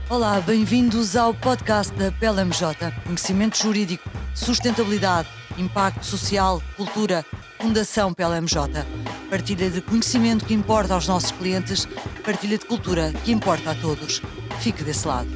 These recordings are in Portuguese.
Olá, bem-vindos ao podcast da PLMJ. Conhecimento jurídico, sustentabilidade, impacto social, cultura, Fundação PLMJ. Partilha de conhecimento que importa aos nossos clientes, partilha de cultura que importa a todos. Fique desse lado.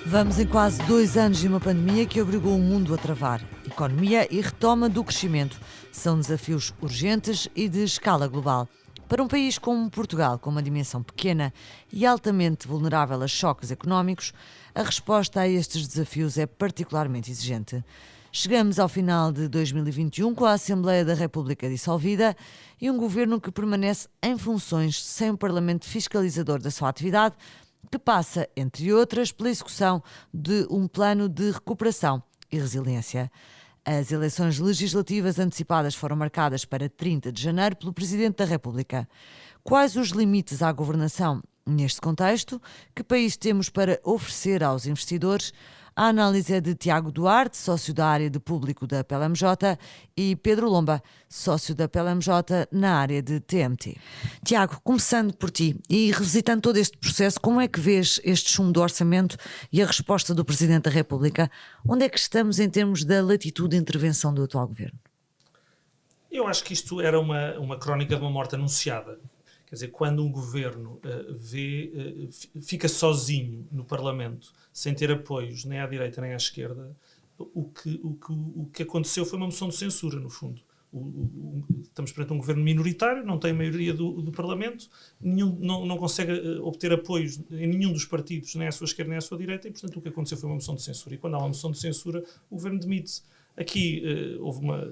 Vamos em quase 2 anos de uma pandemia que obrigou o mundo a travar. Economia e retoma do crescimento são desafios urgentes e de escala global. Para um país como Portugal, com uma dimensão pequena e altamente vulnerável a choques económicos, a resposta a estes desafios é particularmente exigente. Chegamos ao final de 2021 com a Assembleia da República dissolvida e um governo que permanece em funções sem um Parlamento fiscalizador da sua atividade, que passa, entre outras, pela execução de um plano de recuperação e resiliência. As eleições legislativas antecipadas foram marcadas para 30 de janeiro pelo Presidente da República. Quais os limites à governação neste contexto? Que país temos para oferecer aos investidores? A análise é de Tiago Duarte, sócio da área de público da PLMJ, e Pedro Lomba, sócio da PLMJ na área de TMT. Tiago, começando por ti e revisitando todo este processo, como é que vês este chumbo do orçamento e a resposta do Presidente da República? Onde é que estamos em termos da latitude de intervenção do atual governo? Eu acho que isto era uma crónica de uma morte anunciada. Quer dizer, quando um governo fica sozinho no Parlamento, sem ter apoios nem à direita nem à esquerda, o que aconteceu foi uma moção de censura, no fundo. Estamos perante um governo minoritário, não tem maioria do Parlamento, não consegue obter apoios em nenhum dos partidos, nem à sua esquerda nem à sua direita, e, portanto, o que aconteceu foi uma moção de censura. E quando há uma moção de censura, o governo demite-se. Aqui,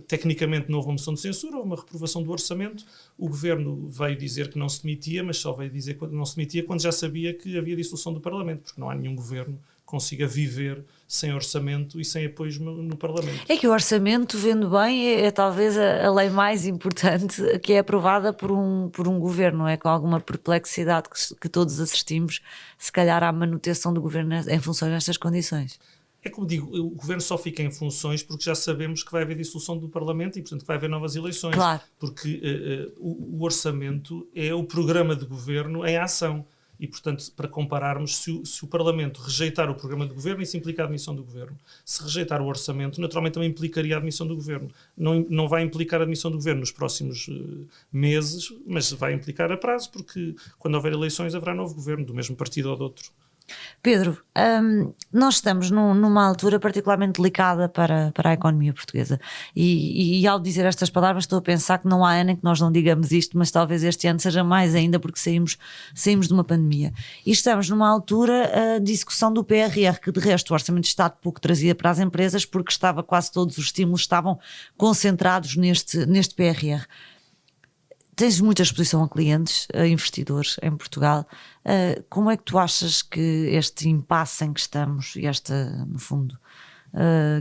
tecnicamente, não houve uma moção de censura, houve uma reprovação do orçamento. O governo veio dizer que não se demitia, mas só veio dizer que não se demitia quando já sabia que havia dissolução do Parlamento, porque não há nenhum governo que consiga viver sem orçamento e sem apoios no Parlamento. É que o orçamento, vendo bem, é talvez a lei mais importante que é aprovada por um governo, não é? Com alguma perplexidade que todos assistimos, se calhar, à manutenção do governo em função destas condições. É como digo, o governo só fica em funções porque já sabemos que vai haver dissolução do Parlamento e, portanto, que vai haver novas eleições. Claro. Porque o orçamento é o programa de governo em ação. E, portanto, para compararmos, se o Parlamento rejeitar o programa de governo, isso implica a admissão do governo. Se rejeitar o orçamento, naturalmente também implicaria a admissão do governo. Não vai implicar a admissão do governo nos próximos meses, mas vai implicar a prazo, porque quando houver eleições haverá novo governo, do mesmo partido ou de outro. Pedro, nós estamos numa altura particularmente delicada para a economia portuguesa e ao dizer estas palavras estou a pensar que não há ano em que nós não digamos isto, mas talvez este ano seja mais ainda porque saímos de uma pandemia e estamos numa altura de execução do PRR, que de resto o Orçamento de Estado pouco trazia para as empresas porque quase todos os estímulos estavam concentrados neste PRR. Tens muita exposição a clientes, a investidores em Portugal. Como é que tu achas que este impasse em que estamos e esta, no fundo,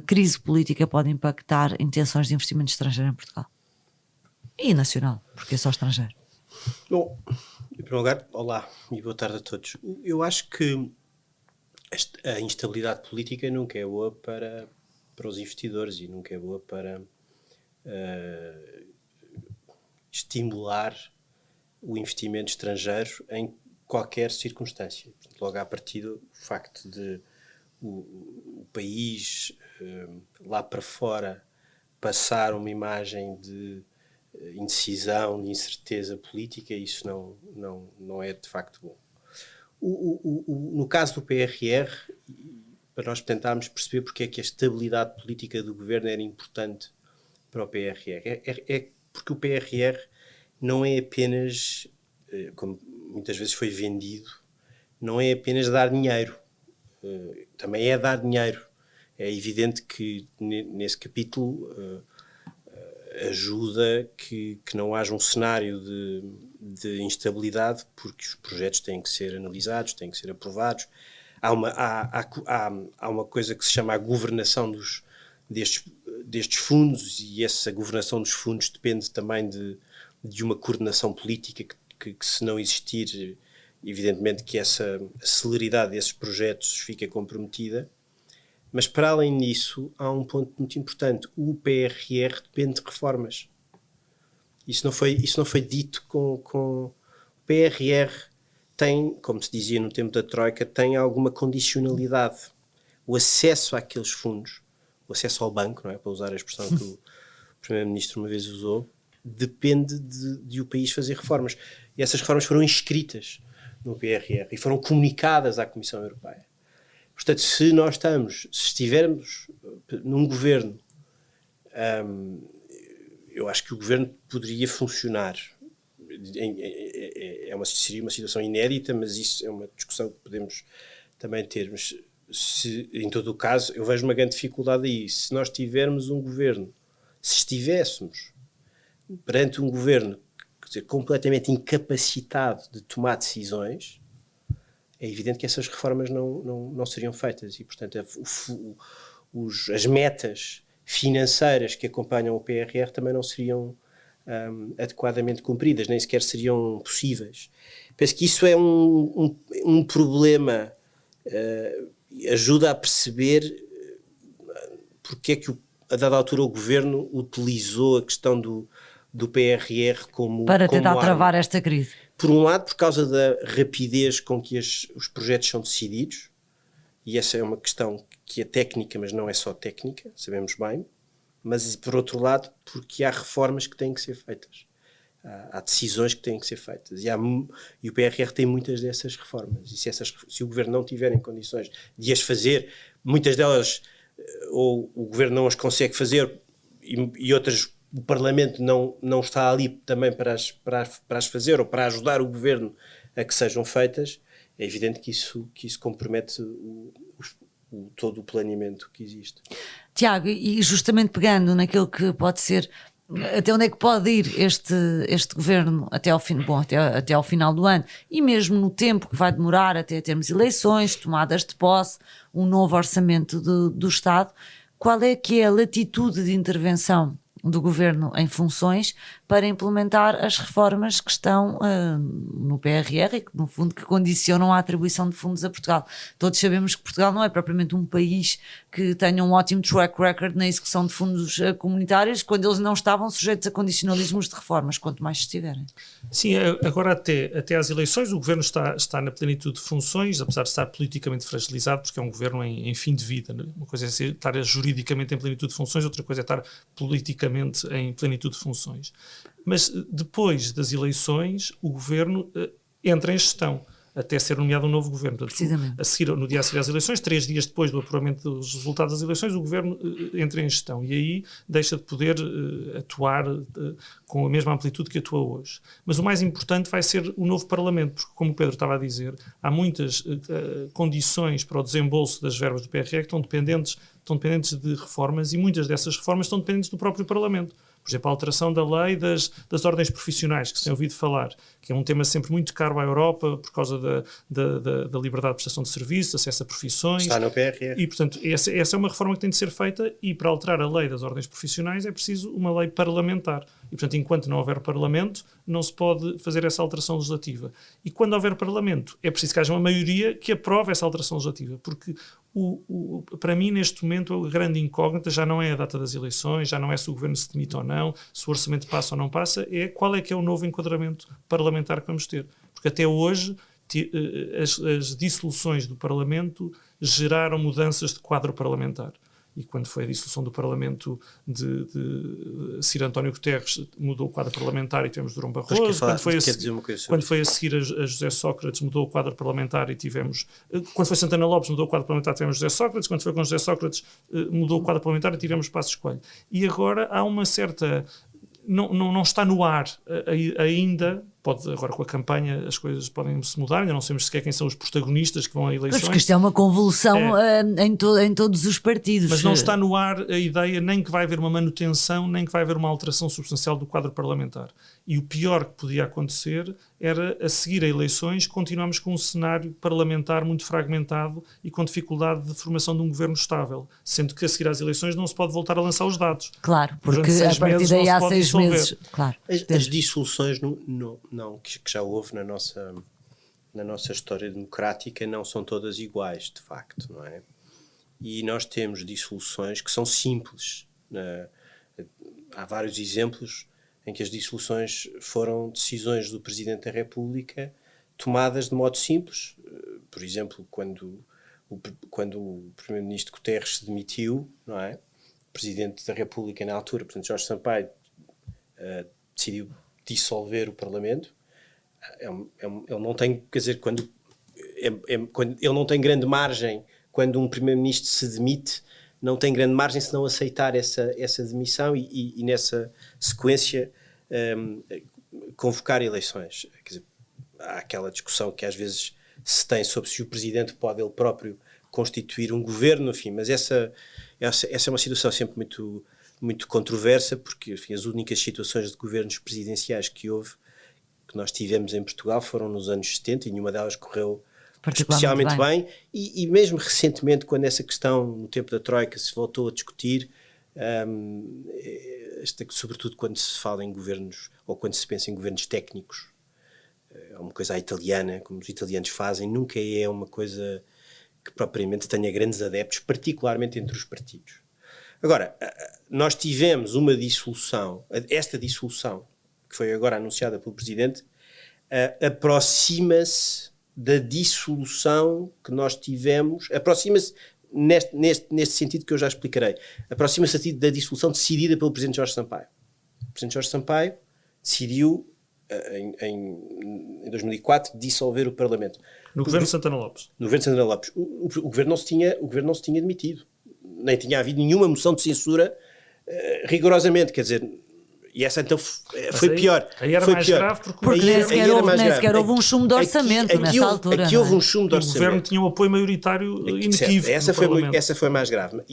crise política pode impactar intenções de investimento estrangeiro em Portugal? E nacional, porque é só estrangeiro. Bom, em primeiro lugar, olá e boa tarde a todos. Eu acho que a instabilidade política nunca é boa para os investidores e nunca é boa para estimular o investimento estrangeiro em qualquer circunstância. Portanto, logo à partida, o facto de o país lá para fora passar uma imagem de indecisão, de incerteza política, isso não é de facto bom. No caso do PRR, para nós tentarmos perceber porque é que a estabilidade política do governo era importante para o PRR, é porque o PRR não é apenas, como muitas vezes foi vendido, não é apenas dar dinheiro, também é dar dinheiro. É evidente que nesse capítulo ajuda que não haja um cenário de instabilidade, porque os projetos têm que ser analisados, têm que ser aprovados. Há uma coisa que se chama a governação destes fundos, e essa governação dos fundos depende também de uma coordenação política que se não existir, evidentemente que essa celeridade desses projetos fica comprometida. Mas para além disso, há um ponto muito importante: o PRR depende de reformas. Isso não foi dito com o PRR tem, como se dizia no tempo da Troika, tem alguma condicionalidade. O acesso àqueles fundos, o acesso ao banco, não é? Para usar a expressão que o Primeiro-Ministro uma vez usou, depende de o país fazer reformas. E essas reformas foram inscritas no PRR e foram comunicadas à Comissão Europeia. Portanto, se estivermos num governo, eu acho que o governo poderia funcionar. Seria uma situação inédita, mas isso é uma discussão que podemos também ter. Mas, em todo o caso, eu vejo uma grande dificuldade aí. Se nós tivermos um governo, se estivéssemos perante um governo, quer dizer, completamente incapacitado de tomar decisões, é evidente que essas reformas não seriam feitas. E, portanto, as metas financeiras que acompanham o PRR também não seriam adequadamente cumpridas, nem sequer seriam possíveis. Penso que isso é um problema, ajuda a perceber porque é que a dada altura o Governo utilizou a questão do PRR para tentar como travar arma. esta crise. Por um lado, por causa da rapidez com que os projetos são decididos, e essa é uma questão que é técnica, mas não é só técnica, sabemos bem, mas por outro lado, porque há reformas que têm que ser feitas. Há decisões que têm que ser feitas. E o PRR tem muitas dessas reformas. E se o Governo não tiver em condições de as fazer, muitas delas ou o Governo não as consegue fazer e outras o Parlamento não está ali também para as fazer ou para ajudar o Governo a que sejam feitas, é evidente que isso compromete todo o planeamento que existe. Tiago, e justamente pegando naquilo que pode ser, até onde é que pode ir este governo até ao final do ano, e mesmo no tempo que vai demorar até termos eleições, tomadas de posse, um novo orçamento do Estado, qual é que é a latitude de intervenção do governo em funções para implementar as reformas que estão no PRR e que, no fundo, que condicionam a atribuição de fundos a Portugal. Todos sabemos que Portugal não é propriamente um país que tenha um ótimo track record na execução de fundos comunitários, quando eles não estavam sujeitos a condicionalismos de reformas, quanto mais estiverem. Sim, agora até às eleições o governo está na plenitude de funções, apesar de estar politicamente fragilizado, porque é um governo em fim de vida. Né? Uma coisa é estar juridicamente em plenitude de funções, outra coisa é estar politicamente em plenitude de funções. Mas depois das eleições, o governo entra em gestão, até ser nomeado um novo governo. Portanto, no dia a seguir às eleições, 3 dias depois do apuramento dos resultados das eleições, o governo entra em gestão e aí deixa de poder atuar com a mesma amplitude que atua hoje. Mas o mais importante vai ser o novo Parlamento, porque, como o Pedro estava a dizer, há muitas condições para o desembolso das verbas do PRR que estão dependentes de reformas e muitas dessas reformas estão dependentes do próprio Parlamento. Por exemplo, a alteração da lei das ordens profissionais, que se tem ouvido falar, que é um tema sempre muito caro à Europa por causa da liberdade de prestação de serviços, acesso a profissões. Está no PRR. E, portanto, essa é uma reforma que tem de ser feita e, para alterar a lei das ordens profissionais, é preciso uma lei parlamentar. E, portanto, enquanto não houver Parlamento, não se pode fazer essa alteração legislativa. E quando houver Parlamento, é preciso que haja uma maioria que aprove essa alteração legislativa, porque para mim, neste momento, a grande incógnita já não é a data das eleições, já não é se o governo se demite ou não, se o orçamento passa ou não passa, é qual é que é o novo enquadramento parlamentar que vamos ter. Porque até hoje as dissoluções do Parlamento geraram mudanças de quadro parlamentar. E quando foi a dissolução do Parlamento de Sir António Guterres, mudou o quadro parlamentar e tivemos Durão Barroso. Quando foi a seguir a José Sócrates, mudou o quadro parlamentar e tivemos... Quando foi Santana Lopes, mudou o quadro parlamentar e tivemos José Sócrates. Quando foi com José Sócrates, mudou o quadro parlamentar e tivemos Passos Coelho. E agora há uma certa... Não está no ar ainda... Agora com a campanha as coisas podem se mudar, ainda não sabemos sequer quem são os protagonistas que vão a eleições. Porque isto é uma convulsão em todos os partidos. Mas não está no ar a ideia nem que vai haver uma manutenção, nem que vai haver uma alteração substancial do quadro parlamentar. E o pior que podia acontecer era, a seguir a eleições, continuarmos com um cenário parlamentar muito fragmentado e com dificuldade de formação de um governo estável, sendo que a seguir às eleições não se pode voltar a lançar os dados. Claro, porque a partir daí há 6 meses. Claro. As dissoluções que já houve na nossa história democrática não são todas iguais, de facto, não é? E nós temos dissoluções que são simples. Há vários exemplos em que as dissoluções foram decisões do Presidente da República tomadas de modo simples. Por exemplo, quando o primeiro-ministro Guterres se demitiu, não é? O presidente da República na altura, portanto Jorge Sampaio, decidiu dissolver o Parlamento. Ele não tem, quer dizer, quando ele não tem grande margem, quando um primeiro-ministro se demite, não tem grande margem se não aceitar essa demissão e nessa sequência convocar eleições. Quer dizer, há aquela discussão que às vezes se tem sobre se o presidente pode ele próprio constituir um governo, enfim, mas essa é uma situação sempre muito, muito controversa, porque enfim, as únicas situações de governos presidenciais que nós tivemos em Portugal foram nos anos 70 e nenhuma delas correu especialmente bem. E mesmo recentemente, quando essa questão, no tempo da Troika, se voltou a discutir, sobretudo quando se fala em governos, ou quando se pensa em governos técnicos, é uma coisa à italiana, como os italianos fazem, nunca é uma coisa que propriamente tenha grandes adeptos, particularmente entre os partidos. Agora, nós tivemos uma dissolução, esta dissolução, que foi agora anunciada pelo Presidente, aproxima-se da dissolução que nós tivemos, aproxima-se neste sentido que eu já explicarei, aproxima-se da dissolução decidida pelo Presidente Jorge Sampaio. O Presidente Jorge Sampaio decidiu, em 2004, dissolver o Parlamento. No governo de Santana Lopes. No governo de Santana Lopes. O governo não se tinha demitido. Nem tinha havido nenhuma moção de censura rigorosamente, quer dizer... E essa então foi pior. Aí era foi mais pior. grave porque nem sequer houve um chumbo de orçamento nessa altura. Aqui houve um chumbo de orçamento. O governo tinha um apoio maioritário inequívoco. Essa foi mais grave.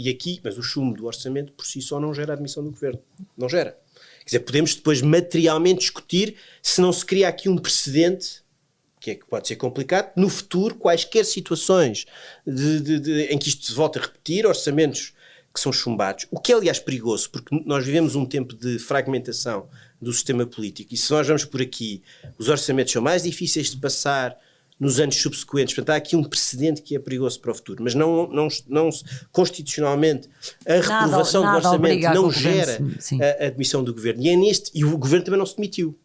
Mas o chumbo do orçamento por si só não gera a admissão do governo. Não gera. Quer dizer, podemos depois materialmente discutir se não se cria aqui um precedente, que pode ser complicado, no futuro, quaisquer situações em que isto se volta a repetir, orçamentos que são chumbados, o que é aliás perigoso, porque nós vivemos um tempo de fragmentação do sistema político, e se nós vamos por aqui, os orçamentos são mais difíceis de passar nos anos subsequentes, portanto há aqui um precedente que é perigoso para o futuro, mas não constitucionalmente a reprovação do orçamento não gera a admissão do governo, e o governo também não se demitiu,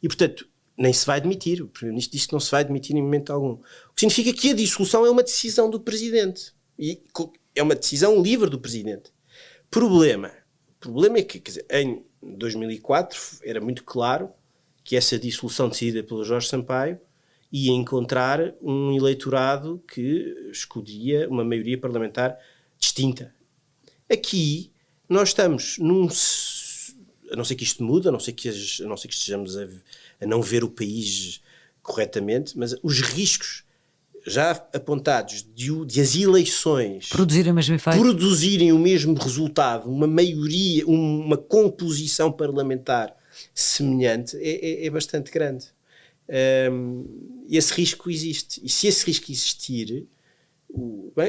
e portanto nem se vai demitir, o Primeiro-Ministro disse que não se vai demitir em momento algum, o que significa que a dissolução é uma decisão do Presidente, e é uma decisão livre do Presidente. O problema é que, quer dizer, em 2004 era muito claro que essa dissolução decidida pelo Jorge Sampaio ia encontrar um eleitorado que escolheria uma maioria parlamentar distinta. Aqui nós estamos a não ser que isto mude, a não ser que estejamos a não ver o país corretamente, mas os riscos já apontados de as eleições produzirem o mesmo resultado, uma maioria, uma composição parlamentar semelhante, é bastante grande. Esse risco existe. E se esse risco existir,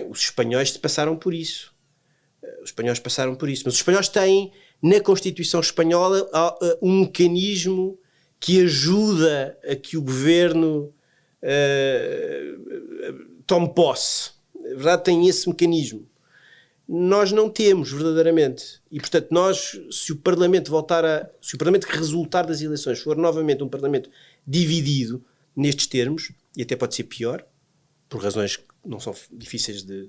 os espanhóis passaram por isso. Mas os espanhóis têm, na Constituição Espanhola, um mecanismo que ajuda a que o governo tome posse. A verdade, tem esse mecanismo. Nós não temos, verdadeiramente. E, portanto, se o Parlamento que resultar das eleições for novamente um Parlamento dividido nestes termos, e até pode ser pior, por razões que não são difíceis de...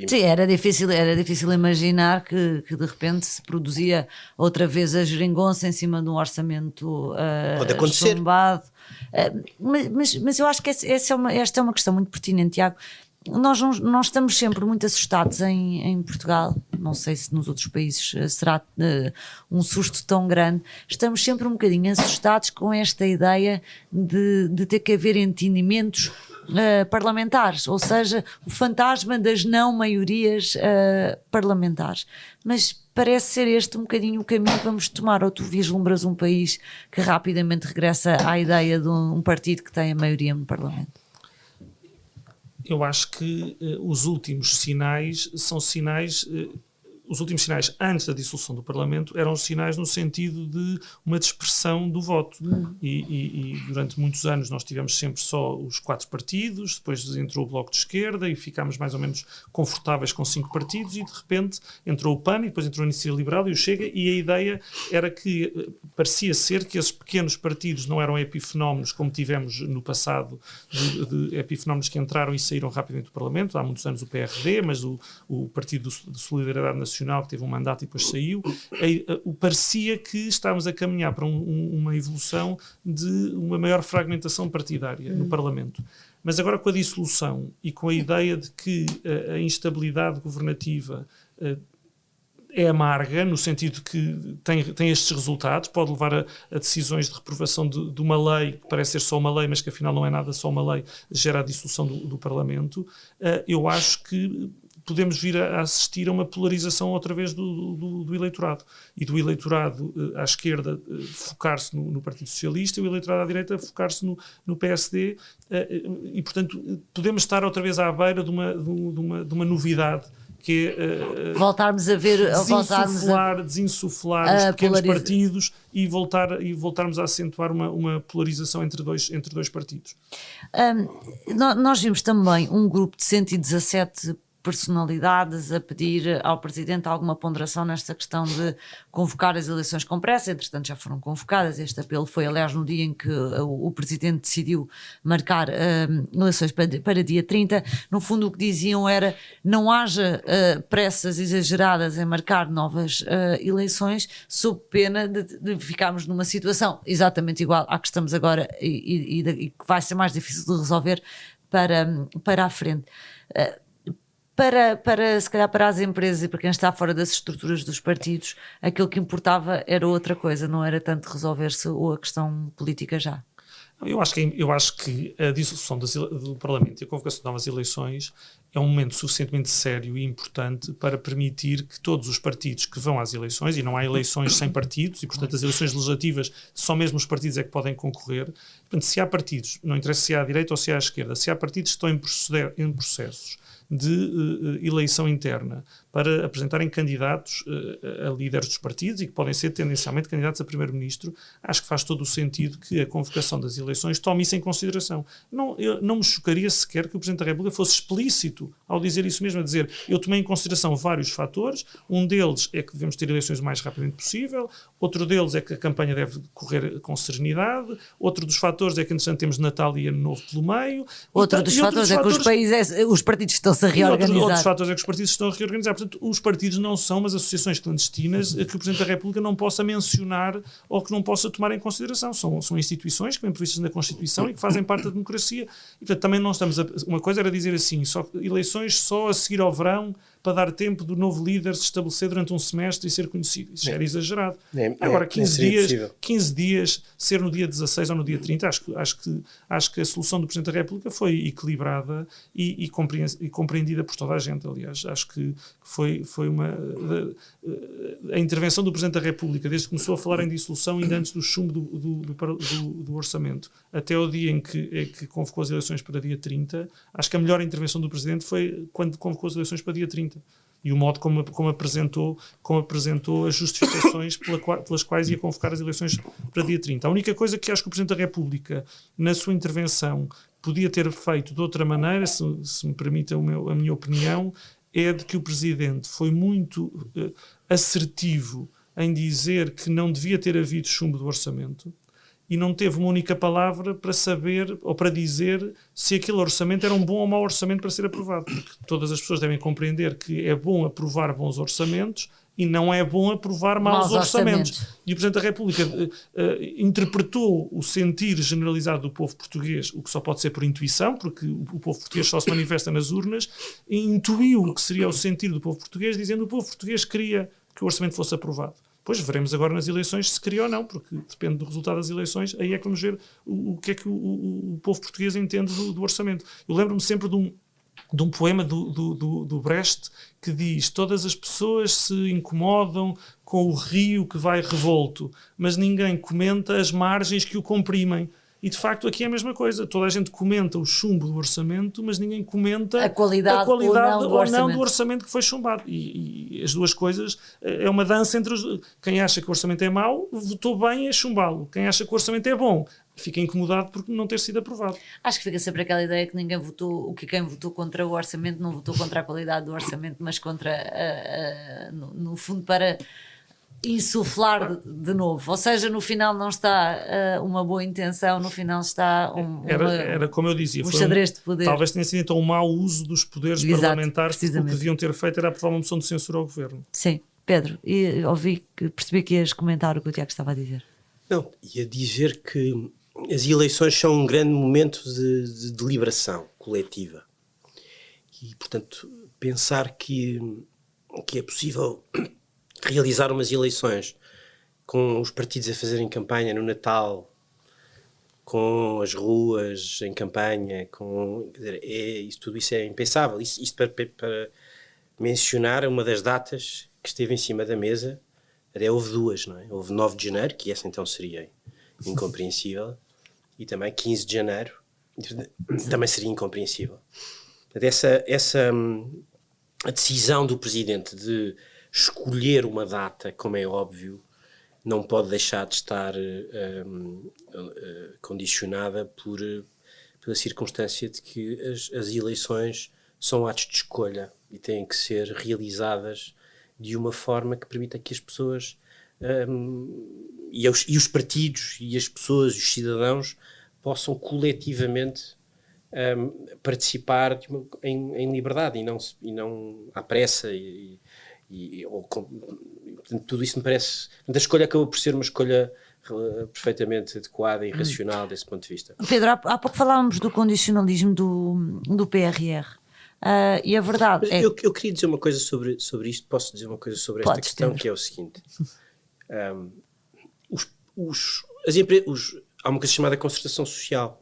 Sim, era difícil imaginar que de repente se produzia outra vez a geringonça em cima de um orçamento chumbado. Mas eu acho que esta é uma questão muito pertinente, Tiago. Nós estamos sempre muito assustados em Portugal, não sei se nos outros países será um susto tão grande, estamos sempre um bocadinho assustados com esta ideia de ter que haver entendimentos parlamentares, ou seja, o fantasma das não maiorias parlamentares. Mas parece ser este um bocadinho o caminho que vamos tomar, ou tu vislumbras um país que rapidamente regressa à ideia de um partido que tem a maioria no Parlamento? Eu acho que os últimos sinais são sinais os últimos sinais antes da dissolução do Parlamento eram sinais no sentido de uma dispersão do voto. E durante muitos anos nós tivemos sempre só os 4 partidos, depois entrou o Bloco de Esquerda e ficámos mais ou menos confortáveis com 5 partidos e de repente entrou o PAN e depois entrou a Iniciativa Liberal e o Chega, e a ideia era que parecia ser que esses pequenos partidos não eram epifenómenos como tivemos no passado, de epifenómenos que entraram e saíram rapidamente do Parlamento. Há muitos anos o PRD, mas o Partido de Solidariedade Nacional, que teve um mandato e depois saiu. Parecia que estávamos a caminhar para uma evolução de uma maior fragmentação partidária no Parlamento. Mas agora, com a dissolução e com a ideia de que a instabilidade governativa é amarga, no sentido que tem estes resultados, pode levar a decisões de reprovação de uma lei, que parece ser só uma lei, mas que afinal não é nada, só uma lei, gera a dissolução do Parlamento. Eu acho que podemos vir a assistir a uma polarização outra vez do eleitorado. E do eleitorado à esquerda focar-se no Partido Socialista e o eleitorado à direita focar-se no PSD. E, portanto, podemos estar outra vez à beira de uma novidade, que é voltarmos a ver, desinsuflar os pequenos partidos e voltarmos a acentuar uma polarização entre dois partidos. Nós vimos também um grupo de 117 personalidades a pedir ao Presidente alguma ponderação nesta questão de convocar as eleições com pressa. Entretanto já foram convocadas. Este apelo foi, aliás, no dia em que o Presidente decidiu marcar eleições para dia 30. No fundo, o que diziam era: não haja pressas exageradas em marcar novas eleições, sob pena de ficarmos numa situação exatamente igual à que estamos agora e que vai ser mais difícil de resolver para a frente. Se calhar para as empresas e para quem está fora das estruturas dos partidos, aquilo que importava era outra coisa, não era tanto resolver-se ou a questão política já. Eu acho que a dissolução do Parlamento e a convocação de novas eleições é um momento suficientemente sério e importante para permitir que todos os partidos que vão às eleições, e não há eleições sem partidos, e portanto as eleições legislativas só mesmo os partidos é que podem concorrer. Portanto, se há partidos, não interessa se é à direita ou se é à esquerda, se há partidos que estão em processos de eleição interna para apresentarem candidatos a líderes dos partidos e que podem ser tendencialmente candidatos a primeiro-ministro, acho que faz todo o sentido que a convocação das eleições tome isso em consideração. Não me chocaria sequer que o Presidente da República fosse explícito ao dizer isso mesmo, a dizer: eu tomei em consideração vários fatores, um deles é que devemos ter eleições o mais rapidamente possível, outro deles é que a campanha deve correr com serenidade, outro dos fatores é que, entretanto, temos Natal e Ano Novo pelo meio. Outro dos fatores é que os partidos estão-se a reorganizar. Outros fatores é que os partidos estão a reorganizar. Portanto, os partidos não são umas associações clandestinas que o Presidente da República não possa mencionar ou que não possa tomar em consideração. São instituições que vêm previstas na Constituição e que fazem parte da democracia. E, portanto, também não estamos uma coisa era dizer assim, eleições só a seguir ao verão, para dar tempo do novo líder se estabelecer durante um semestre e ser conhecido. Isso já era exagerado. Agora, 15 dias, ser no dia 16 ou no dia 30, acho que a solução do Presidente da República foi equilibrada e compreendida por toda a gente, aliás. Acho que foi a intervenção do Presidente da República, desde que começou a falar em dissolução, ainda antes do chumbo do orçamento, até o dia em que convocou as eleições para dia 30, acho que a melhor intervenção do Presidente foi quando convocou as eleições para dia 30. E o modo como apresentou as justificações pelas quais ia convocar as eleições para dia 30. A única coisa que acho que o Presidente da República, na sua intervenção, podia ter feito de outra maneira, se me permite a minha opinião, é de que o Presidente foi muito assertivo em dizer que não devia ter havido chumbo do orçamento e não teve uma única palavra para saber ou para dizer se aquele orçamento era um bom ou mau orçamento para ser aprovado. Porque todas as pessoas devem compreender que é bom aprovar bons orçamentos e não é bom aprovar maus orçamentos. E o Presidente da República interpretou o sentir generalizado do povo português, o que só pode ser por intuição, porque o povo português só se manifesta nas urnas, e intuiu o que seria o sentir do povo português, dizendo que o povo português queria que o orçamento fosse aprovado. Pois veremos agora nas eleições se queria ou não, porque depende do resultado das eleições, aí é que vamos ver o que é que o povo português entende do orçamento. Eu lembro-me sempre de um poema do Brecht que diz: todas as pessoas se incomodam com o rio que vai revolto, mas ninguém comenta as margens que o comprimem. E de facto aqui é a mesma coisa. Toda a gente comenta o chumbo do orçamento, mas ninguém comenta a qualidade ou não do orçamento que foi chumbado. E as duas coisas é uma dança entre quem acha que o orçamento é mau, votou bem é chumbá-lo. Quem acha que o orçamento é bom, fica incomodado por não ter sido aprovado. Acho que fica sempre aquela ideia que ninguém votou, que quem votou contra o orçamento não votou contra a qualidade do orçamento, mas contra, no fundo, para insuflar de novo. Ou seja, no final não está uma boa intenção, no final está era como eu dizia, um xadrez de poder. Talvez tenha sido então um mau uso dos poderes parlamentares, porque o que deviam ter feito era aprovar uma moção de censura ao governo. Sim. Pedro, e percebi que ias comentar o que o Tiago estava a dizer. Não, ia dizer que as eleições são um grande momento de deliberação coletiva. E, portanto, pensar que é possível realizar umas eleições com os partidos a fazerem campanha no Natal, com as ruas em campanha, tudo isso é impensável. Isto para mencionar uma das datas que esteve em cima da mesa, até houve duas, não é? Houve 9 de janeiro, que essa então seria incompreensível, e também 15 de janeiro, também seria incompreensível. A decisão do Presidente de escolher uma data, como é óbvio, não pode deixar de estar condicionada pela circunstância de que as eleições são atos de escolha e têm que ser realizadas de uma forma que permita que as pessoas e os partidos e as pessoas, os cidadãos, possam coletivamente participar em liberdade e não à pressa portanto, tudo isso me parece... A escolha acabou por ser uma escolha perfeitamente adequada e racional desse ponto de vista. Pedro, há pouco falávamos do condicionalismo do PRR. E a verdade é... Eu queria dizer uma coisa sobre isto. Posso dizer uma coisa sobre esta questão, que é o seguinte. Há uma coisa chamada concertação social,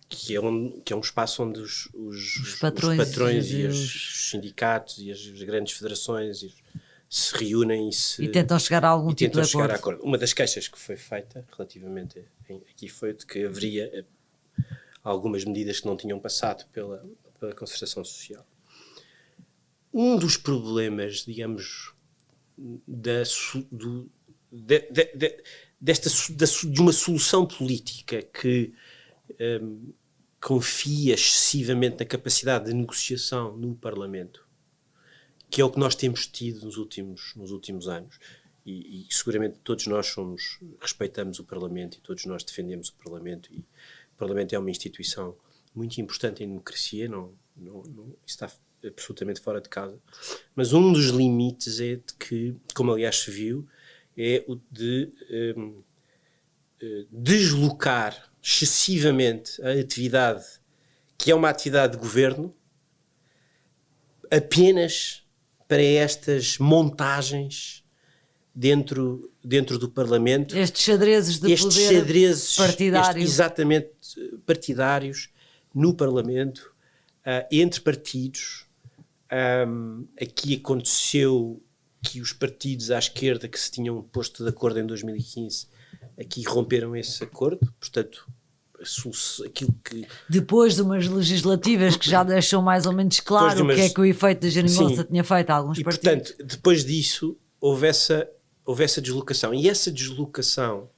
que é um espaço onde os patrões e os sindicatos e as grandes federações se reúnem e tentam chegar a algum tipo de acordo. Uma das queixas que foi feita relativamente aqui foi de que haveria algumas medidas que não tinham passado pela concertação social. Um dos problemas, digamos, de uma solução política que confia excessivamente na capacidade de negociação no Parlamento, que é o que nós temos tido nos últimos anos, e seguramente todos nós respeitamos o Parlamento e todos nós defendemos o Parlamento, e o Parlamento é uma instituição muito importante em democracia, isso está absolutamente fora de causa, mas um dos limites é de que, como aliás se viu, é o de deslocar excessivamente a atividade, que é uma atividade de governo, apenas para estas montagens dentro do Parlamento. Estes xadrezes de poder partidários. Exatamente, partidários no Parlamento, entre partidos. Aqui aconteceu que os partidos à esquerda que se tinham posto de acordo em 2015 aqui romperam esse acordo, portanto aquilo que... Depois de umas legislativas que já deixou mais ou menos claro o que é que o efeito da geringonça tinha feito a alguns partidos. Portanto, depois disso houve essa deslocação, e essa deslocação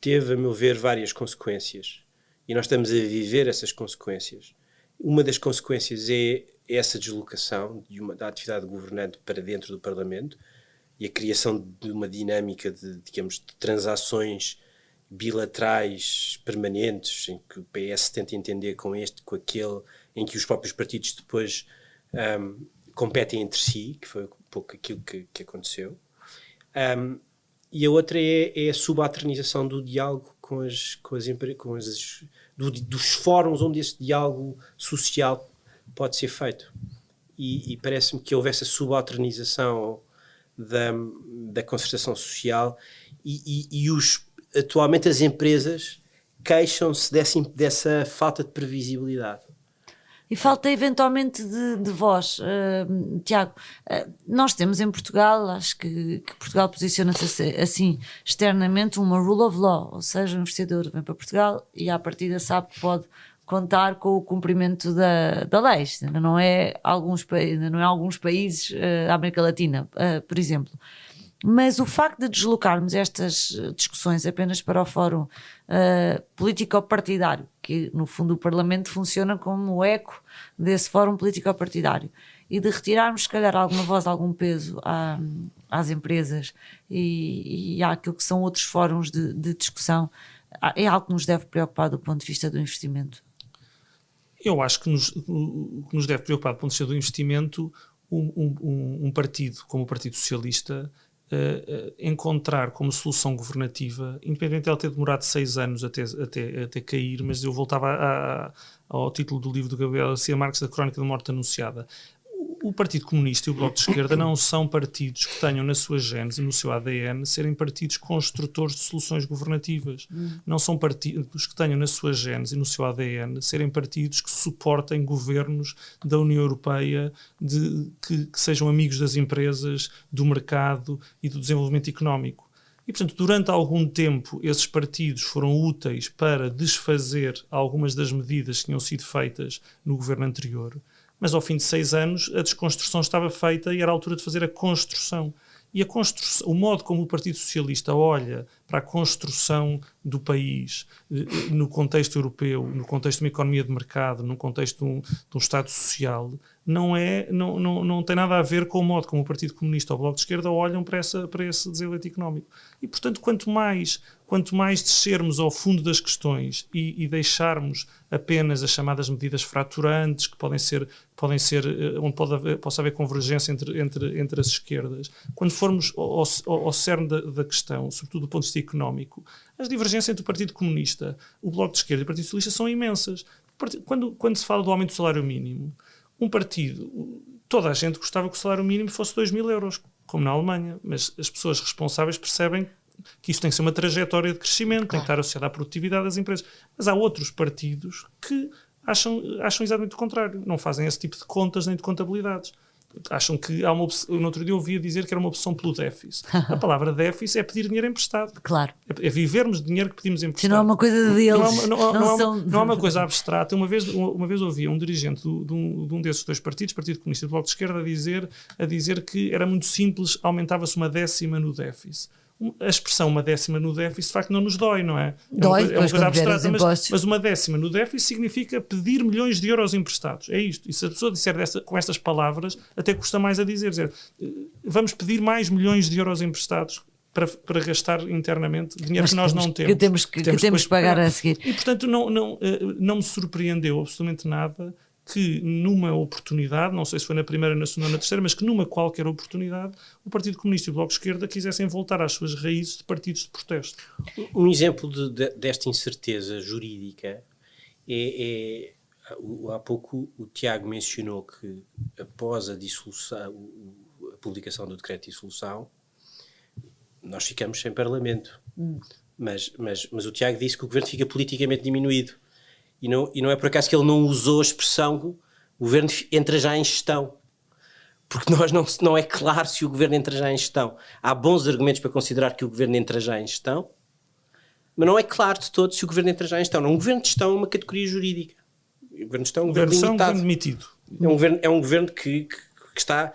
teve, a meu ver, várias consequências, e nós estamos a viver essas consequências. Uma das consequências é essa deslocação da atividade governante para dentro do Parlamento e a criação de uma dinâmica de transações bilaterais permanentes, em que o PS tenta entender com aquele, em que os próprios partidos depois competem entre si, que foi um pouco aquilo que aconteceu. E a outra é a subalternização do diálogo dos fóruns onde esse diálogo social pode ser feito. E parece-me que houve essa subalternização da concertação social e atualmente as empresas queixam-se dessa falta de previsibilidade. E falta eventualmente de voz, Tiago. Nós temos em Portugal, acho que Portugal posiciona-se assim externamente, uma rule of law, ou seja, o investidor vem para Portugal e à partida sabe que pode contar com o cumprimento da lei. Ainda não é alguns países da América Latina, por exemplo. Mas o facto de deslocarmos estas discussões apenas para o fórum político-partidário, que no fundo o Parlamento funciona como o eco desse fórum político-partidário, e de retirarmos se calhar alguma voz, algum peso às empresas e àquilo que são outros fóruns de discussão, é algo que nos deve preocupar do ponto de vista do investimento. Eu acho que nos deve preocupar do ponto de vista do investimento um partido como o Partido Socialista encontrar como solução governativa, independente de ele ter demorado 6 anos até cair, mas eu voltava ao título do livro do Gabriel Garcia Marques, da Crónica da Morte Anunciada. O Partido Comunista e o Bloco de Esquerda não são partidos que tenham na sua gênese e no seu ADN serem partidos construtores de soluções governativas. Não são partidos que tenham na sua gênese e no seu ADN serem partidos que suportem governos da União Europeia que sejam amigos das empresas, do mercado e do desenvolvimento económico. E, portanto, durante algum tempo esses partidos foram úteis para desfazer algumas das medidas que tinham sido feitas no governo anterior. Mas ao fim de 6 anos a desconstrução estava feita e era a altura de fazer a construção. E o modo como o Partido Socialista olha para a construção do país no contexto europeu, no contexto de uma economia de mercado, no contexto de um Estado social, não tem nada a ver com o modo como o Partido Comunista ou o Bloco de Esquerda olham para esse desenvolvimento económico. E, portanto, quanto mais descermos ao fundo das questões e deixarmos apenas as chamadas medidas fraturantes, que podem ser onde possa haver convergência entre as esquerdas, quando formos ao cerne da questão, sobretudo do ponto de vista económico, as divergências entre o Partido Comunista, o Bloco de Esquerda e o Partido Socialista são imensas. Quando se fala do aumento do salário mínimo, toda a gente gostava que o salário mínimo fosse 2.000 euros, como na Alemanha, mas as pessoas responsáveis percebem que isso tem que ser uma trajetória de crescimento, tem que estar associada à produtividade das empresas. Mas há outros partidos que acham exatamente o contrário, não fazem esse tipo de contas nem de contabilidades. Acham que há no outro dia eu ouvi dizer que era uma opção pelo déficit. A palavra déficit é pedir dinheiro emprestado. Claro. É vivermos de dinheiro que pedimos emprestado. Se não é uma coisa deles. Não é uma coisa abstrata. Uma vez ouvi um dirigente de um desses dois partidos, Partido Comunista e do Bloco de Esquerda, a dizer que era muito simples, aumentava-se 1/10 no déficit. A expressão 1/10 no déficit, de facto, não nos dói, não é? Dói, é uma coisa abstrata, mas 1/10 no déficit significa pedir milhões de euros emprestados. É isto. E se a pessoa disser com estas palavras, até custa mais a dizer, vamos pedir mais milhões de euros emprestados para gastar internamente dinheiro que nós não temos. Que temos que pagar a seguir. E, portanto, não me surpreendeu absolutamente nada que numa oportunidade, não sei se foi na primeira, na segunda ou na terceira, mas que numa qualquer oportunidade o Partido Comunista e o Bloco de Esquerda quisessem voltar às suas raízes de partidos de protesto. Um exemplo desta incerteza jurídica há pouco o Tiago mencionou que após a publicação do decreto de dissolução nós ficamos sem Parlamento. Mas o Tiago disse que o governo fica politicamente diminuído. E não é por acaso que ele não usou a expressão o governo entra já em gestão. Porque não é claro se o governo entra já em gestão. Há bons argumentos para considerar que o governo entra já em gestão, mas não é claro de todo se o governo entra já em gestão. Não, um governo de gestão é uma categoria jurídica. O governo de gestão é um governo limitado. Demitido. É um governo que está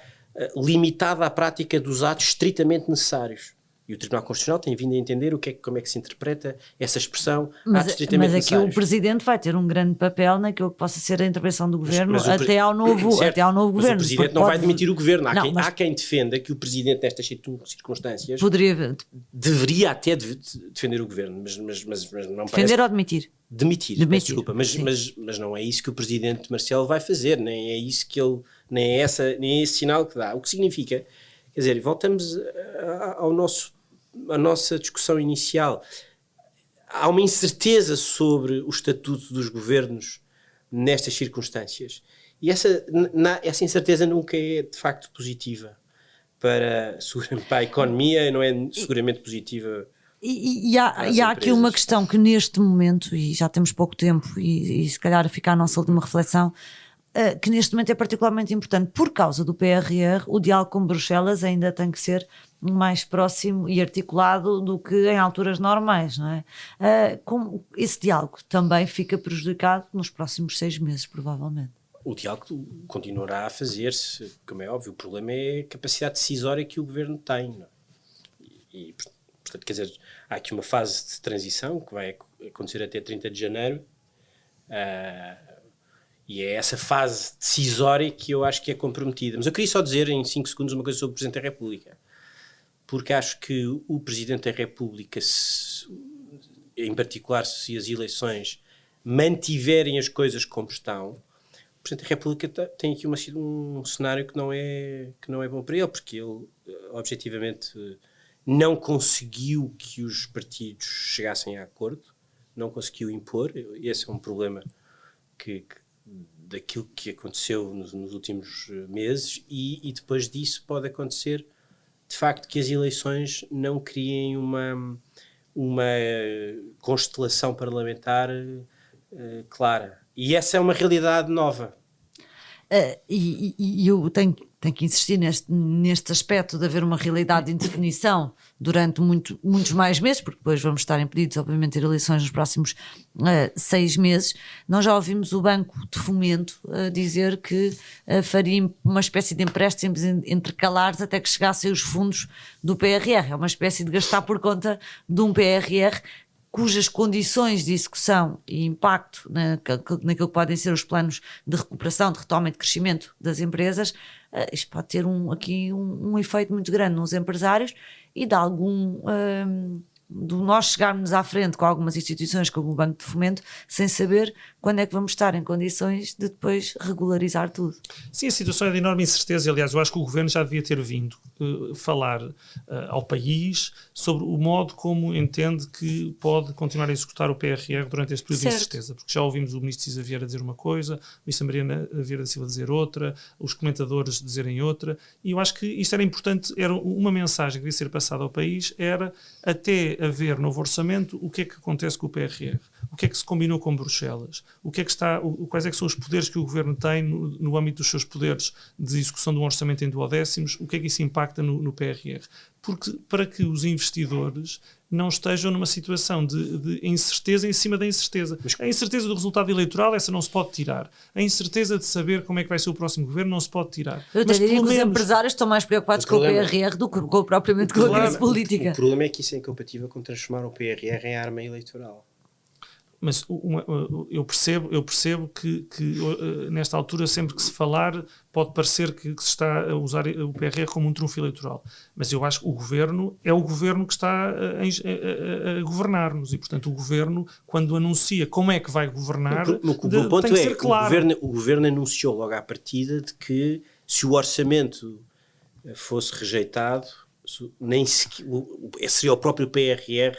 limitado à prática dos atos estritamente necessários. E o Tribunal Constitucional tem vindo a entender como é que se interpreta essa expressão. Mas aqui o Presidente vai ter um grande papel naquilo que possa ser a intervenção do Governo até ao novo Governo. Mas o Presidente não vai demitir o Governo. Há quem defenda que o Presidente, nestas circunstâncias, deveria até defender o Governo, mas não parece... Defender ou demitir? Demitir. Desculpa, mas não é isso que o Presidente Marcelo vai fazer, nem é isso que ele... nem é esse sinal que dá. O que significa... Quer dizer, voltamos à nossa discussão inicial. Há uma incerteza sobre o estatuto dos governos nestas circunstâncias. E essa incerteza nunca é, de facto, positiva para a economia, não é seguramente positiva. E há aqui uma questão que neste momento, e já temos pouco tempo, e se calhar fica a nossa última reflexão, que neste momento é particularmente importante. Por causa do PRR, o diálogo com Bruxelas ainda tem que ser mais próximo e articulado do que em alturas normais, não é? Como esse diálogo também fica prejudicado nos próximos 6 meses, provavelmente. O diálogo continuará a fazer-se, como é óbvio. O problema é a capacidade decisória que o governo tem. Não é? E, portanto, quer dizer, há aqui uma fase de transição que vai acontecer até 30 de janeiro, e é essa fase decisória que eu acho que é comprometida. Mas eu queria só dizer em 5 segundos uma coisa sobre o Presidente da República, porque acho que o Presidente da República, em particular se as eleições mantiverem as coisas como estão, o Presidente da República tem aqui um cenário que não é bom para ele, porque ele objetivamente não conseguiu que os partidos chegassem a acordo, não conseguiu impor. Esse é um problema daquilo que aconteceu nos últimos meses, e depois disso pode acontecer de facto que as eleições não criem uma constelação parlamentar clara. E essa é uma realidade nova. E eu tenho que insistir neste aspecto de haver uma realidade de indefinição durante muitos mais meses, porque depois vamos estar impedidos, obviamente, de ter eleições nos próximos 6 meses. Nós já ouvimos o Banco de Fomento dizer que faria uma espécie de empréstimos intercalares até que chegassem os fundos do PRR. É uma espécie de gastar por conta de um PRR cujas condições de execução e impacto naquilo que podem ser os planos de recuperação, de retoma e de crescimento das empresas, isto pode ter aqui um efeito muito grande nos empresários e de nós chegarmos à frente com algumas instituições, como o Banco de Fomento, sem saber quando é que vamos estar em condições de depois regularizar tudo. Sim, a situação é de enorme incerteza. Aliás, eu acho que o Governo já devia ter vindo falar ao país sobre o modo como entende que pode continuar a executar o PRR durante este período de incerteza. Porque já ouvimos o Ministro Cisa Vieira dizer uma coisa, a Ministra Mariana Vieira da Silva dizer outra, os comentadores dizerem outra, e eu acho que isto era importante, era uma mensagem que devia ser passada ao país, era até haver novo orçamento o que é que acontece com o PRR, o que é que se combinou com Bruxelas, quais é que são os poderes que o Governo tem no âmbito dos seus poderes de execução de um orçamento em duodécimos, o que é que isso impacta no PRR. Porque para que os investidores não estejam numa situação de incerteza em cima da incerteza. A incerteza do resultado eleitoral, essa não se pode tirar. A incerteza de saber como é que vai ser o próximo governo não se pode tirar. Eu diria que os empresários estão mais preocupados com o PRR do que propriamente com a crise política. O problema é que isso é incompatível com transformar o PRR em arma eleitoral. Mas eu percebo que nesta altura, sempre que se falar, pode parecer que se está a usar o PRR como um trunfo eleitoral. Mas eu acho que o Governo é o Governo que está a governar-nos. E, portanto, o Governo, quando anuncia como é que vai governar, o ponto tem que é ser claro. O Governo anunciou logo à partida de que se o orçamento fosse rejeitado, seria o próprio PRR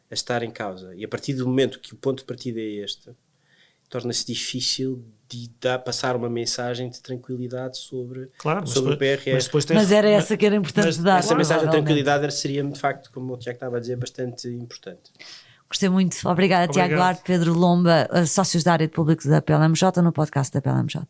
a estar em causa. E a partir do momento que o ponto de partida é este, torna-se difícil de passar uma mensagem de tranquilidade sobre o PRR. Mas era essa que era importante dar. Essa mensagem de tranquilidade seria, de facto, como o Tiago estava a dizer, bastante importante. Gostei muito. Obrigada, Tiago Duarte, Pedro Lomba, sócios da área de públicos da PLMJ, no podcast da PLMJ.